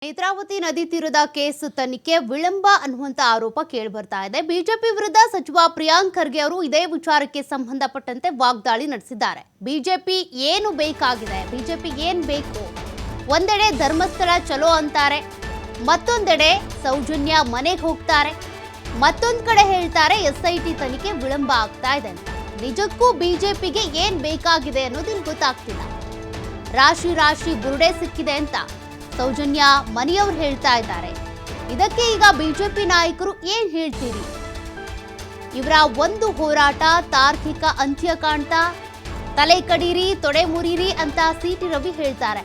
ನೇತ್ರಾವತಿ ನದಿ ತೀರದ ಕೇಸ್ ತನಿಖೆ ವಿಳಂಬ ಅನ್ನುವಂತ ಆರೋಪ ಕೇಳಿಬರ್ತಾ ಇದೆ. ಬಿಜೆಪಿ ವಿರುದ್ಧ ಸಚಿವ ಪ್ರಿಯಾಂಕ್ ಖರ್ಗೆ ಅವರು ಇದೇ ವಿಚಾರಕ್ಕೆ ಸಂಬಂಧಪಟ್ಟಂತೆ ವಾಗ್ದಾಳಿ ನಡೆಸಿದ್ದಾರೆ. ಬಿಜೆಪಿ ಏನು ಬೇಕಾಗಿದೆ, ಬಿಜೆಪಿ ಏನ್ ಬೇಕು? ಒಂದೆಡೆ ಧರ್ಮಸ್ಥಳ ಚಲೋ ಅಂತಾರೆ, ಮತ್ತೊಂದೆಡೆ ಸೌಜನ್ಯ ಮನೆಗೆ ಹೋಗ್ತಾರೆ, ಮತ್ತೊಂದು ಕಡೆ ಹೇಳ್ತಾರೆ ಎಸ್ಐಟಿ ತನಿಖೆ ವಿಳಂಬ ಆಗ್ತಾ ಇದೆ ಅಂತ. ನಿಜಕ್ಕೂ ಬಿಜೆಪಿಗೆ ಏನ್ ಬೇಕಾಗಿದೆ ಅನ್ನೋದು ಗೊತ್ತಾಗ್ತಿಲ್ಲ. ರಾಶಿ ರಾಶಿ ಬುರುಡೆ ಸಿಕ್ಕಿದೆ ಅಂತ ಸೌಜನ್ಯ ಮನೆಯವರು ಹೇಳ್ತಾ ಇದ್ದಾರೆ. ಇದಕ್ಕೆ ಈಗ ಬಿಜೆಪಿ ನಾಯಕರು ಏನ್ ಹೇಳ್ತೀರಿ? ಇವರ ಒಂದು ಹೋರಾಟ ತಾರ್ಕಿಕ ಅಂತ್ಯ ಕಾಣ್ತಾ, ತಲೆ ಕಡೀರಿ ತೊಡೆ ಮುರಿರಿ ಅಂತ ಸಿಟಿ ರವಿ ಹೇಳ್ತಾರೆ.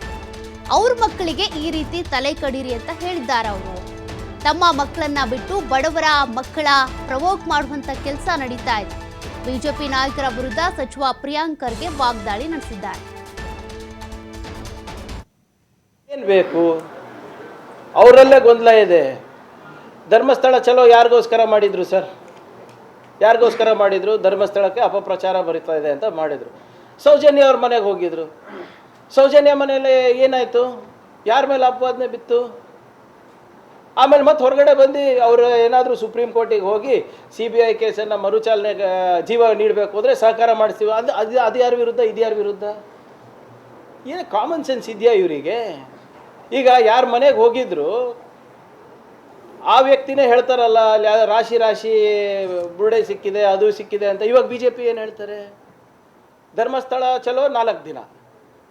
ಅವ್ರ ಮಕ್ಕಳಿಗೆ ಈ ರೀತಿ ತಲೆ ಕಡೀರಿ ಅಂತ ಹೇಳಿದ್ದಾರೆ. ಅವರು ತಮ್ಮ ಮಕ್ಕಳನ್ನ ಬಿಟ್ಟು ಬಡವರ ಮಕ್ಕಳ ಪ್ರವೋಕ್ ಮಾಡುವಂತ ಕೆಲಸ ನಡೀತಾ ಇದೆ. ಬಿಜೆಪಿ ನಾಯಕರ ವಿರುದ್ಧ ಸಚಿವ ಪ್ರಿಯಾಂಕ್ ಖರ್ಗೆ ವಾಗ್ದಾಳಿ ನಡೆಸಿದ್ದಾರೆ. ಏನು ಬೇಕು? ಅವರಲ್ಲೇ ಗೊಂದಲ ಇದೆ. ಧರ್ಮಸ್ಥಳ ಚಲೋ ಯಾರಿಗೋಸ್ಕರ ಮಾಡಿದ್ರು ಸರ್? ಯಾರಿಗೋಸ್ಕರ ಮಾಡಿದ್ರು? ಧರ್ಮಸ್ಥಳಕ್ಕೆ ಅಪಪ್ರಚಾರ ಬರಿತಾ ಇದೆ ಅಂತ ಮಾಡಿದರು. ಸೌಜನ್ಯ ಅವ್ರ ಮನೆಗೆ ಹೋಗಿದ್ರು. ಸೌಜನ್ಯ ಮನೆಯಲ್ಲಿ ಏನಾಯಿತು? ಯಾರ ಮೇಲೆ ಅಪವಾದನೆ ಬಿತ್ತು? ಆಮೇಲೆ ಮತ್ತೆ ಹೊರಗಡೆ ಬಂದು ಅವರು ಏನಾದರೂ ಸುಪ್ರೀಂ ಕೋರ್ಟಿಗೆ ಹೋಗಿ CBI ಕೇಸನ್ನು ಮರುಚಾಲನೆಗೆ ಜೀವ ನೀಡಬೇಕು ಅಂದರೆ ಸಹಕಾರ ಮಾಡಿಸ್ತೀವಿ. ಅದು ಯಾರ ವಿರುದ್ಧ? ಇದು ಯಾರ ವಿರುದ್ಧ? ಏನು ಕಾಮನ್ ಸೆನ್ಸ್ ಇದೆಯಾ ಇವರಿಗೆ? ಈಗ ಯಾರ ಮನೆಗೆ ಹೋಗಿದ್ರು ಆ ವ್ಯಕ್ತಿನೇ ಹೇಳ್ತಾರಲ್ಲ, ಅಲ್ಲಿ ರಾಶಿ ರಾಶಿ ಬುರುಡೆ ಸಿಕ್ಕಿದೆ, ಅದು ಸಿಕ್ಕಿದೆ ಅಂತ. ಇವಾಗ BJP ಏನು ಹೇಳ್ತಾರೆ? ಧರ್ಮಸ್ಥಳ ಚಲೋ 4 ದಿನ,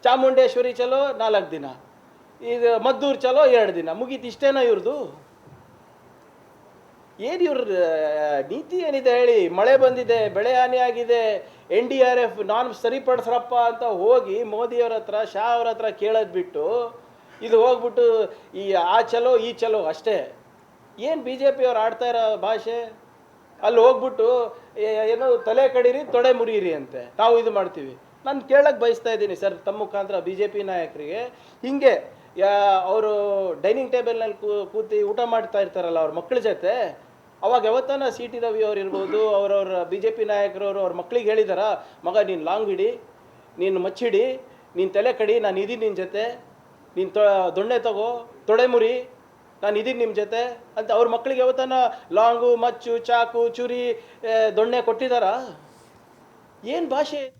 ಚಾಮುಂಡೇಶ್ವರಿ ಚಲೋ 4 ದಿನ, ಇದು ಮದ್ದೂರು ಚಲೋ 2 ದಿನ, ಮುಗೀತು. ಇಷ್ಟೇನಾ ಇವ್ರದ್ದು? ಏನು ಇವ್ರ ನೀತಿ ಏನಿದೆ ಹೇಳಿ? ಮಳೆ ಬಂದಿದೆ, ಬೆಳೆ ಹಾನಿ ಆಗಿದೆ, NDRF ನಾನು ಸರಿಪಡಿಸ್ರಪ್ಪ ಅಂತ ಹೋಗಿ ಮೋದಿಯವ್ರ ಹತ್ರ, ಶಾ ಅವ್ರ ಹತ್ರ ಕೇಳೋದು ಬಿಟ್ಟು ಇದು ಹೋಗ್ಬಿಟ್ಟು ಆ ಚಲೋ ಈ ಚಲೋ ಅಷ್ಟೇ. ಏನು BJP ಅವ್ರು ಆಡ್ತಾ ಇರೋ ಭಾಷೆ? ಅಲ್ಲಿ ಹೋಗ್ಬಿಟ್ಟು ಏನೋ ತಲೆ ಕಡೀರಿ ತೊಡೆ ಮುರಿಯಿರಿ ಅಂತೆ ನಾವು ಇದು ಮಾಡ್ತೀವಿ. ನಾನು ಕೇಳಕ್ಕೆ ಬಯಸ್ತಾ ಇದ್ದೀನಿ ಸರ್ ತಮ್ಮ ಮುಖಾಂತರ BJP ನಾಯಕರಿಗೆ, ಹಿಂಗೆ ಅವರು ಡೈನಿಂಗ್ ಟೇಬಲ್ನಲ್ಲಿ ಕೂತಿ ಊಟ ಮಾಡ್ತಾ ಇರ್ತಾರಲ್ಲ ಅವ್ರ ಮಕ್ಕಳ ಜೊತೆ, ಅವಾಗ ಯಾವತ್ತಾನ CT ರವಿ ಅವ್ರು ಇರ್ಬೋದು, ಅವ್ರವ್ರ BJP ನಾಯಕರವರು ಅವ್ರ ಮಕ್ಳಿಗೆ ಹೇಳಿದಾರ, ಮಗ ನೀನು ಲಾಂಗ್ ಹಿಡಿ, ನೀನು ಮಚ್ಚಿಡಿ, ನೀನು ತಲೆ ಕಡಿ, ನಾನು ಇದೀನಿ ನಿನ್ನ ಜೊತೆ, ನೀನು ದೊಣ್ಣೆ ತಗೋ, ತೊಡೆ ಮುರಿ, ನಾನು ಇದೀನಿ ನಿಮ್ಮ ಜೊತೆ ಅಂತ ಅವ್ರ ಮಕ್ಕಳಿಗೆ ಯಾವತ್ತಾನ ಲಾಂಗು, ಮಚ್ಚು, ಚಾಕು, ಚುರಿ, ದೊಣ್ಣೆ ಕೊಟ್ಟಿದ್ದಾರಾ? ಏನು ಭಾಷೆ?